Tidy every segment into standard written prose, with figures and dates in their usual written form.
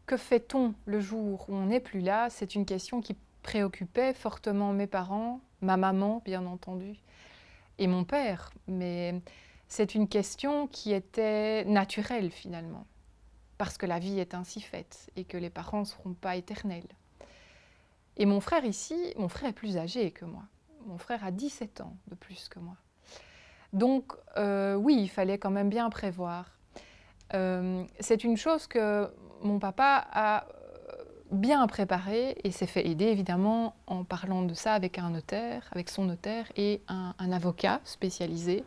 que fait-on le jour où on n'est plus là? C'est une question qui préoccupait fortement mes parents, ma maman bien entendu, et mon père. Mais c'est une question qui était naturelle finalement, parce que la vie est ainsi faite et que les parents ne seront pas éternels. Et mon frère ici, mon frère est plus âgé que moi. Mon frère a 17 ans de plus que moi. Donc oui, il fallait quand même bien prévoir. C'est une chose que mon papa a bien préparée et s'est fait aider évidemment en parlant de ça avec un notaire, avec son notaire et un avocat spécialisé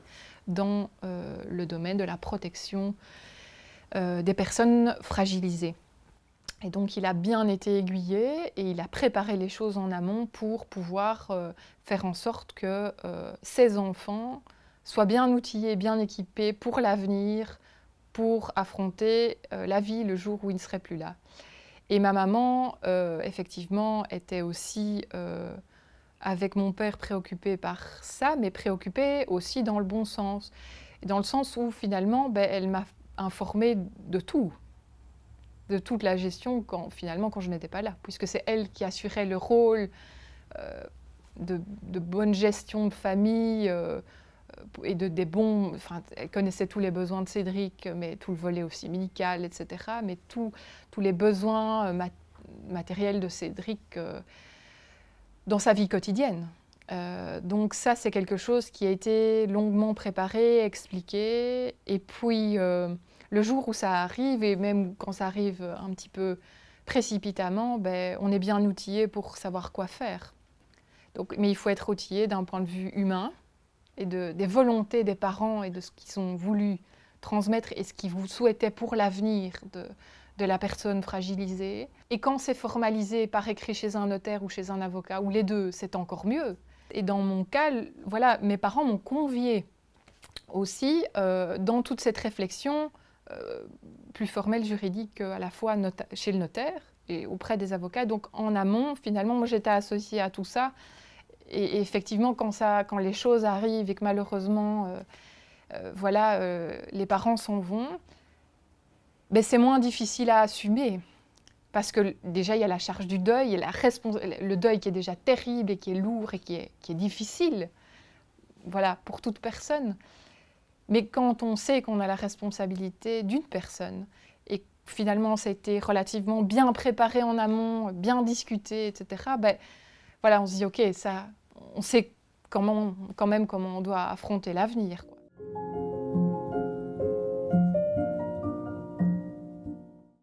dans le domaine de la protection des personnes fragilisées. Et donc il a bien été aiguillé et il a préparé les choses en amont pour pouvoir faire en sorte que ses enfants soient bien outillés, bien équipés pour l'avenir, pour affronter la vie le jour où il ne serait plus là. Et ma maman, effectivement, était aussi avec mon père préoccupée par ça, mais préoccupée aussi dans le bon sens. Et dans le sens où finalement, elle m'a informée de tout, de toute la gestion quand je n'étais pas là, puisque c'est elle qui assurait le rôle de bonne gestion de famille et des bons... Enfin, elle connaissait tous les besoins de Cédric, mais tout le volet aussi médical, etc. Mais tous les besoins matériels de Cédric dans sa vie quotidienne. Donc ça, c'est quelque chose qui a été longuement préparé, expliqué. Et puis, le jour où ça arrive, et même quand ça arrive un petit peu précipitamment, on est bien outillé pour savoir quoi faire. Donc, mais il faut être outillé d'un point de vue humain et des volontés des parents et de ce qu'ils ont voulu transmettre et ce qu'ils vous souhaitaient pour l'avenir de la personne fragilisée. Et quand c'est formalisé par écrit chez un notaire ou chez un avocat, ou les deux, c'est encore mieux. Et dans mon cas, voilà, mes parents m'ont conviée aussi dans toute cette réflexion plus formelle, juridique, à la fois chez le notaire et auprès des avocats. Donc en amont, finalement, moi j'étais associée à tout ça. Et effectivement, quand les choses arrivent et que malheureusement, les parents s'en vont, c'est moins difficile à assumer. Parce que déjà, il y a la charge du deuil, et le deuil qui est déjà terrible et qui est lourd et qui est difficile, voilà, pour toute personne. Mais quand on sait qu'on a la responsabilité d'une personne, et finalement ça a été relativement bien préparé en amont, bien discuté, etc., voilà, on se dit, ok, ça, on sait quand même comment on doit affronter l'avenir.